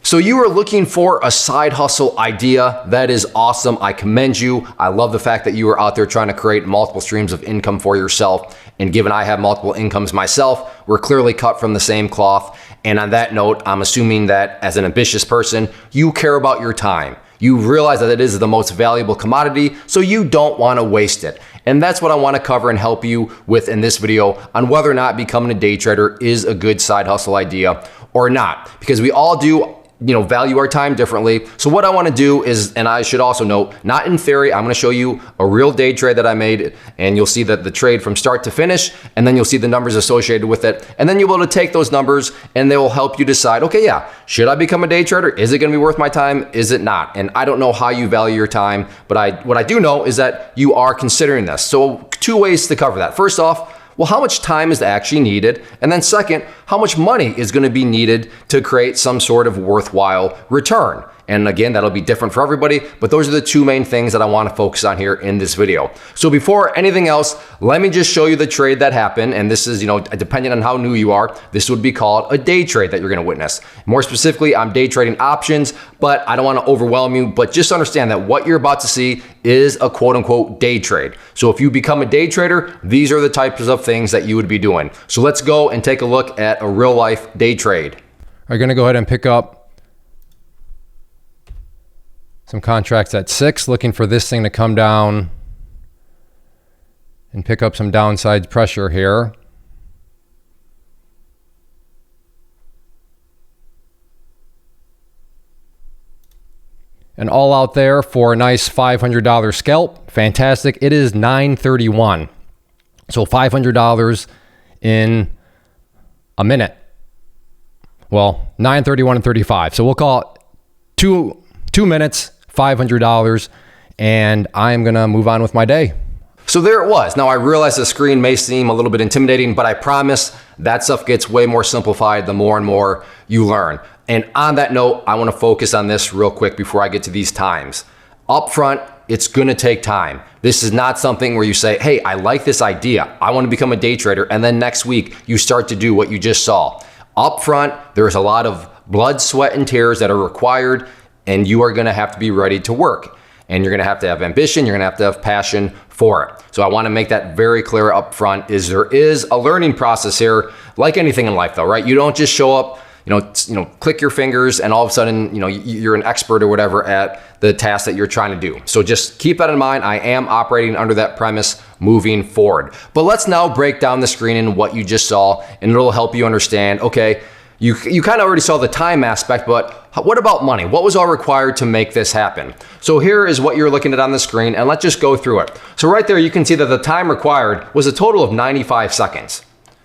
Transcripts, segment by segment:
So you are looking for a side hustle idea. That is awesome. I commend you. I love the fact that you are out there trying to create multiple streams of income for yourself. And given I have multiple incomes myself, we're clearly cut from the same cloth. And on that note, I'm assuming that as an ambitious person, you care about your time. You realize that it is the most valuable commodity, so you don't want to waste it. And that's what I want to cover and help you with in this video on whether or not becoming a day trader is a good side hustle idea or not. Because we all do value our time differently. So what I want to do is, and I should also note, not in theory, I'm going to show you a real day trade that I made, and you'll see that the trade from start to finish, and then you'll see the numbers associated with it. And then you'll be able to take those numbers and they will help you decide, okay, yeah, should I become a day trader? Is it going to be worth my time? Is it not? And I don't know how you value your time, but what I do know is that you are considering this. So two ways to cover that. First off, well, how much time is actually needed? And then second, how much money is going to be needed to create some sort of worthwhile return? And again, that'll be different for everybody, but those are the two main things that I want to focus on here in this video. So before anything else, let me just show you the trade that happened. And this is, depending on how new you are, this would be called a day trade that you're going to witness. More specifically, I'm day trading options, but I don't want to overwhelm you, but just understand that what you're about to see is a quote unquote day trade. So if you become a day trader, these are the types of things that you would be doing. So let's go and take a look at a real life day trade. I'm going to go ahead and pick up some contracts at 6, looking for this thing to come down and pick up some downside pressure here. And all out there for a nice $500 scalp. Fantastic. It is $9.31. So $500 in a minute. Well, $9.31 and 35. So we'll call it two minutes, $500, and I'm gonna move on with my day. So there it was. Now I realize the screen may seem a little bit intimidating, but I promise that stuff gets way more simplified the more and more you learn. And on that note, I want to focus on this real quick before I get to these times. Up front, it's gonna take time. This is not something where you say, hey, I like this idea, I want to become a day trader, and then next week you start to do what you just saw. Up front, there's a lot of blood, sweat, and tears that are required, and you are gonna have to be ready to work. And you're gonna have to have ambition, you're gonna have to have passion for it. So I wanna make that very clear up front, is there is a learning process here, like anything in life though, right? You don't just show up, click your fingers and all of a sudden, you're an expert or whatever at the task that you're trying to do. So just keep that in mind. I am operating under that premise moving forward. But let's now break down the screen and what you just saw, and it'll help you understand, okay, you kind of already saw the time aspect, but what about money? What was all required to make this happen? So here is what you're looking at on the screen, and let's just go through it. So right there, you can see that the time required was a total of 95 seconds,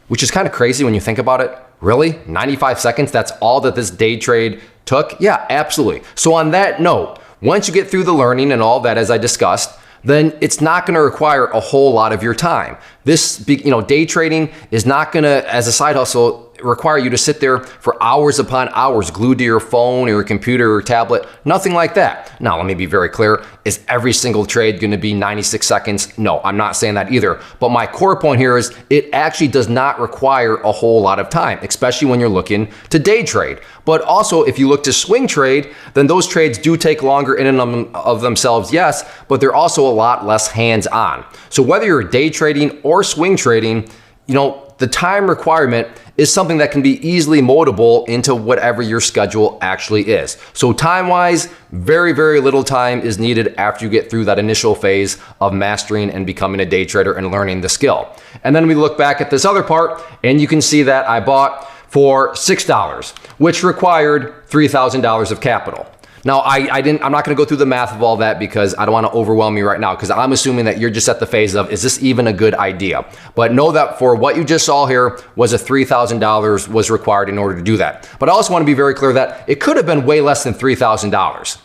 which is kind of crazy when you think about it. Really? 95 seconds? That's all that this day trade took? Yeah, absolutely. So on that note, once you get through the learning and all that, as I discussed, then it's not going to require a whole lot of your time. This, day trading is not going to, as a side hustle, require you to sit there for hours upon hours glued to your phone or your computer or tablet. Nothing like that. Now, let me be very clear. Is every single trade going to be 96 seconds? No, I'm not saying that either. But my core point here is it actually does not require a whole lot of time, especially when you're looking to day trade. But also, if you look to swing trade, then those trades do take longer in and of themselves, yes, but they're also a lot less hands-on. So whether you're day trading or swing trading, the time requirement is something that can be easily moldable into whatever your schedule actually is. So time-wise, very, very little time is needed after you get through that initial phase of mastering and becoming a day trader and learning the skill. And then we look back at this other part, and you can see that I bought for $6, which required $3,000 of capital. Now, I'm not going to go through the math of all that because I don't want to overwhelm you right now, because I'm assuming that you're just at the phase of, is this even a good idea? But know that for what you just saw here was a $3,000 was required in order to do that. But I also want to be very clear that it could have been way less than $3,000.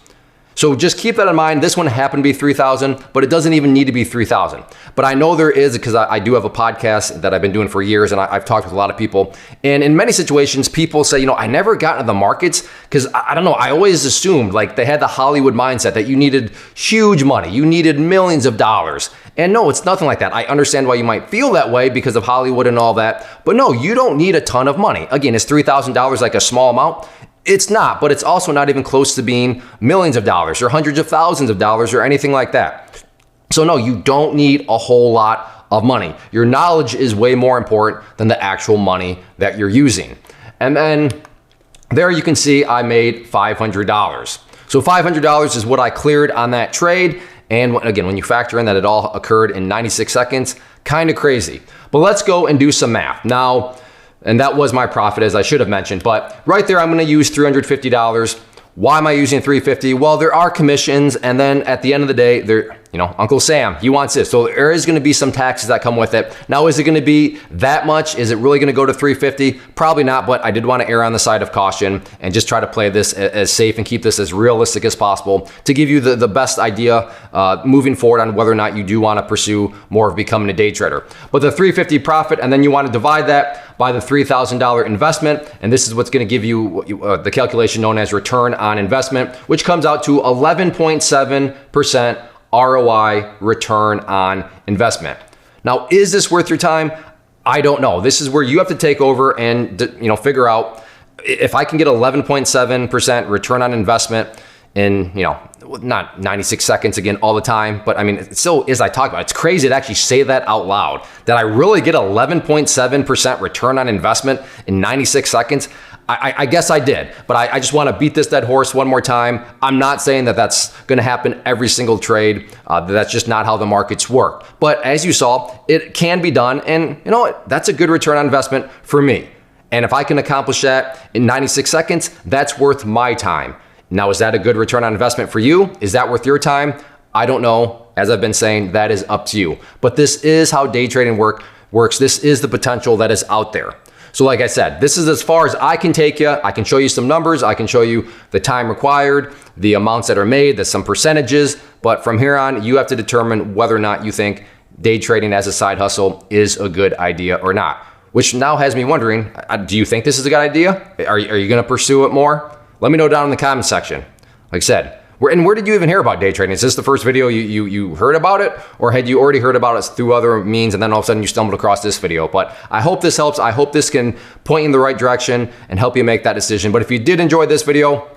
So just keep that in mind. This one happened to be 3,000, but it doesn't even need to be 3,000. But I know there is, because I do have a podcast that I've been doing for years, and I've talked with a lot of people. And in many situations, people say, I never got into the markets because I don't know, I always assumed like they had the Hollywood mindset that you needed huge money, you needed millions of dollars. And no, it's nothing like that. I understand why you might feel that way because of Hollywood and all that, but no, you don't need a ton of money. Again, is $3,000 like a small amount? It's not, but it's also not even close to being millions of dollars or hundreds of thousands of dollars or anything like that. So no, you don't need a whole lot of money. Your knowledge is way more important than the actual money that you're using. And then there you can see I made $500. So $500 is what I cleared on that trade. And again, when you factor in that it all occurred in 96 seconds, kind of crazy. But let's go and do some math. Now, and that was my profit, as I should have mentioned, but right there I'm gonna use $350. Why am I using $350? Well, there are commissions, and then at the end of the day, Uncle Sam, he wants this. So there is gonna be some taxes that come with it. Now, is it gonna be that much? Is it really gonna go to $350? Probably not, but I did wanna err on the side of caution and just try to play this as safe and keep this as realistic as possible to give you the best idea moving forward on whether or not you do wanna pursue more of becoming a day trader. But the $350 profit, and then you wanna divide that by the $3,000 investment, and this is what's gonna give you the calculation known as return on investment, which comes out to 11.7% ROI, return on investment. Now, is this worth your time? I don't know. This is where you have to take over and figure out if I can get 11.7% return on investment in, not 96 seconds again all the time, but I mean, it still is, I talk about, it's crazy to actually say that out loud, that I really get 11.7% return on investment in 96 seconds. I guess I did, but I just want to beat this dead horse one more time. I'm not saying that that's going to happen every single trade. That's just not how the markets work. But as you saw, it can be done, and you know what? That's a good return on investment for me. And if I can accomplish that in 96 seconds, that's worth my time. Now, is that a good return on investment for you? Is that worth your time? I don't know. As I've been saying, that is up to you. But this is how day trading works. This is the potential that is out there. So like I said, this is as far as I can take you. I can show you some numbers. I can show you the time required, the amounts that are made, some percentages. But from here on, you have to determine whether or not you think day trading as a side hustle is a good idea or not. Which now has me wondering, do you think this is a good idea? Are you going to pursue it more? Let me know down in the comment section. Like I said, where did you even hear about day trading? Is this the first video you heard about it? Or had you already heard about it through other means and then all of a sudden you stumbled across this video? But I hope this helps. I hope this can point you in the right direction and help you make that decision. But if you did enjoy this video,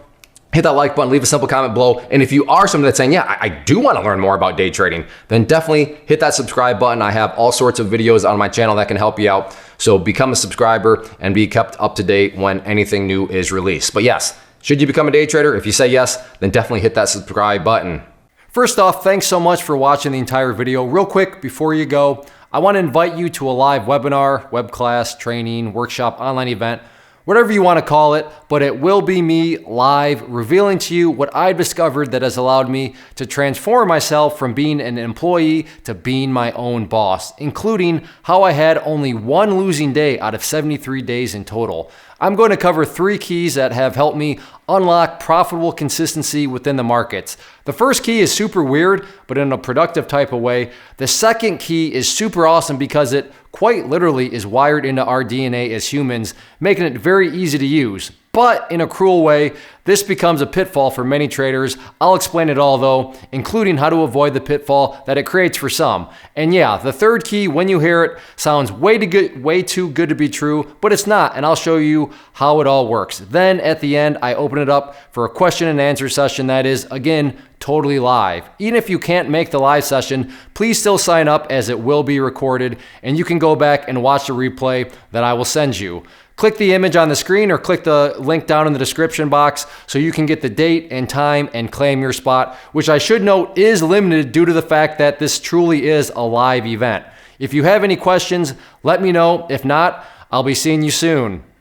hit that like button, leave a simple comment below. And if you are someone that's saying, yeah, I do want to learn more about day trading, then definitely hit that subscribe button. I have all sorts of videos on my channel that can help you out. So become a subscriber and be kept up to date when anything new is released. But yes, should you become a day trader? If you say yes, then definitely hit that subscribe button. First off, thanks so much for watching the entire video. Real quick, before you go, I want to invite you to a live webinar, web class, training, workshop, online event, whatever you want to call it, but it will be me live revealing to you what I've discovered that has allowed me to transform myself from being an employee to being my own boss, including how I had only one losing day out of 73 days in total. I'm going to cover 3 keys that have helped me unlock profitable consistency within the markets. The first key is super weird, but in a productive type of way. The second key is super awesome because it quite literally is wired into our DNA as humans, making it very easy to use. But in a cruel way, this becomes a pitfall for many traders. I'll explain it all though, including how to avoid the pitfall that it creates for some. And yeah, the third key, when you hear it, sounds way too good to be true, but it's not, and I'll show you how it all works. Then at the end, I open it up for a question and answer session that is, again, totally live. Even if you can't make the live session, please still sign up as it will be recorded, and you can go back and watch the replay that I will send you. Click the image on the screen or click the link down in the description box so you can get the date and time and claim your spot, which I should note is limited due to the fact that this truly is a live event. If you have any questions, let me know. If not, I'll be seeing you soon.